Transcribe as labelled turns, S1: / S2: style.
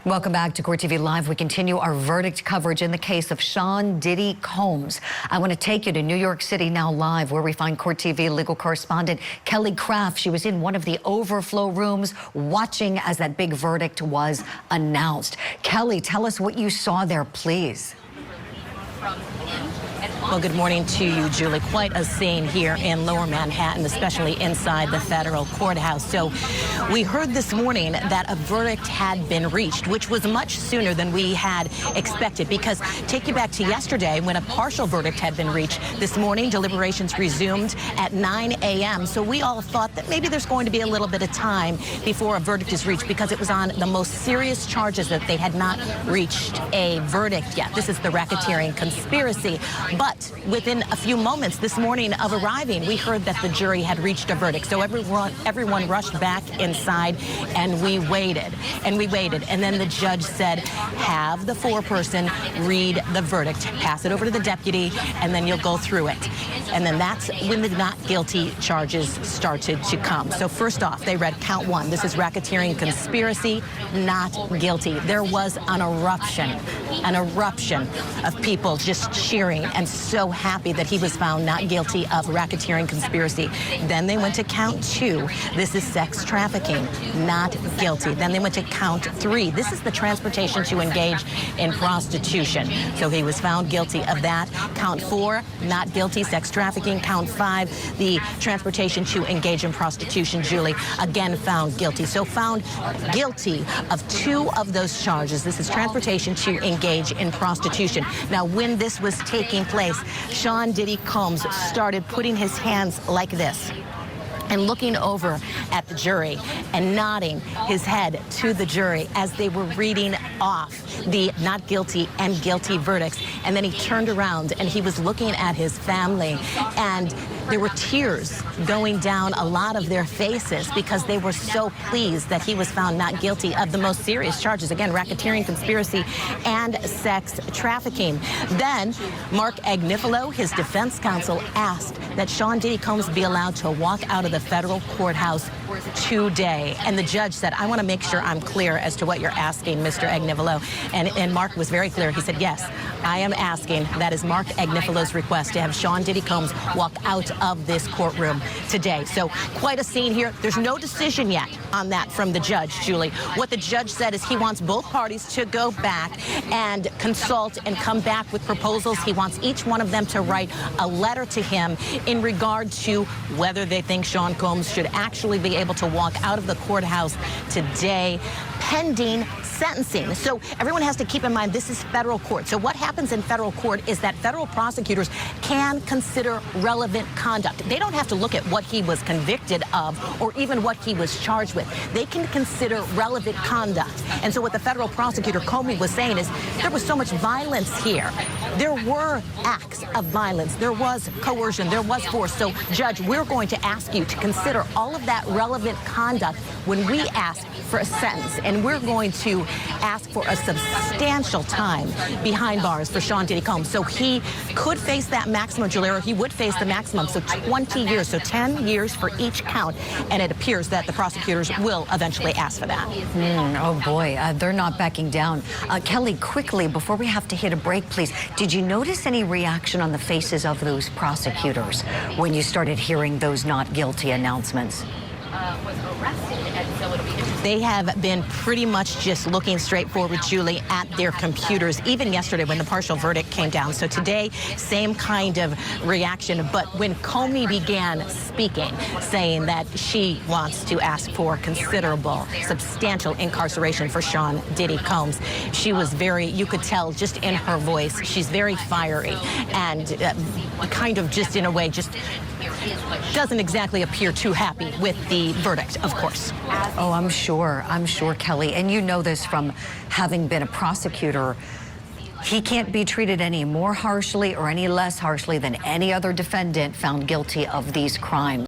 S1: Welcome back to Court TV Live. We continue our verdict coverage in the case of Sean Diddy Combs. I want to take you to New York City now live, where we find Court TV legal correspondent Kelly Craft. She was in one of the overflow rooms watching as that big verdict was announced. Kelly, tell us what you saw there, please.
S2: Well, good morning to you, Julie. Quite a scene here in Lower Manhattan, especially inside the federal courthouse. So we heard this morning that a verdict had been reached, which was much sooner than we had expected, because take you back to yesterday when a partial verdict had been reached. This morning, deliberations resumed at 9 a.m. So we all thought that maybe there's going to be a little bit of time before a verdict is reached, because it was on the most serious charges that they had not reached a verdict yet. This is the racketeering conspiracy. But within a few moments this morning of arriving, we heard that the jury had reached a verdict. So everyone rushed back inside, and we waited. And then the judge said, have the foreperson read the verdict, pass it over to the deputy, and then you'll go through it. And then that's when the not guilty charges started to come. So first off, they read count one. This is racketeering conspiracy, not guilty. There was an eruption of people just cheering and so happy that he was found not guilty of racketeering conspiracy. Then they went to count two. This is sex trafficking, not guilty. Then they went to count three. This is the transportation to engage in prostitution. So he was found guilty of that. Count four, not guilty, sex trafficking. Count five, the transportation to engage in prostitution, Julie, again found guilty. So found guilty of two of those charges. This is transportation to engage in prostitution. Now, when this was taking place, Sean Diddy Combs started putting his hands like this and looking over at the jury and nodding his head to the jury as they were reading off the not guilty and guilty verdicts. And then he turned around and he was looking at his family, and there were tears going down a lot of their faces because they were so pleased that he was found not guilty of the most serious charges, again, racketeering conspiracy and sex trafficking. Then Mark Agnifilo, his defense counsel, asked that Sean Diddy Combs be allowed to walk out of the federal courthouse today. And the judge said, I want to make sure I'm clear as to what you're asking, Mr. Agnifilo. And Mark was very clear. He said, yes, I am asking, that is Mark Agnifilo's request, to have Sean Diddy Combs walk out of this courtroom today. So quite a scene here. There's no decision yet on that from the judge, Julie. What the judge said is he wants both parties to go back and consult and come back with proposals. He wants each one of them to write a letter to him in regard to whether they think Sean Combs should actually be able to walk out of the courthouse today, pending sentencing. So everyone has to keep in mind this is federal court. So what happens in federal court is that federal prosecutors can consider relevant conduct. They don't have to look at what he was convicted of or even what he was charged with. They can consider relevant conduct. And so what the federal prosecutor Comey was saying is there was so much violence here. There were acts of violence. There was coercion. There was force. So, Judge, we're going to ask you to consider all of that relevant conduct when we ask for a sentence. And we're going to ask for a substantial time behind bars for Sean Diddy Combs. So he could face that maximum, Julia, he would face the maximum, so 20 years, so 10 years for each count. And it appears that the prosecutors will eventually ask for that.
S1: Oh, boy, they're not backing down. Kelly, quickly, before we have to hit a break, please, did you notice any reaction on the faces of those prosecutors when you started hearing those not guilty announcements?
S2: They have been pretty much just looking straight forward, Julie, at their computers, even yesterday when the partial verdict came down. So today, same kind of reaction. But when Comey began speaking, saying that she wants to ask for considerable, substantial incarceration for Sean Diddy Combs, she was very, you could tell just in her voice, she's very fiery and kind of just in a way, just doesn't exactly appear too happy with the verdict, of course.
S1: Oh, I'm sure, Kelly. And you know this from having been a prosecutor. He can't be treated any more harshly or any less harshly than any other defendant found guilty of these crimes.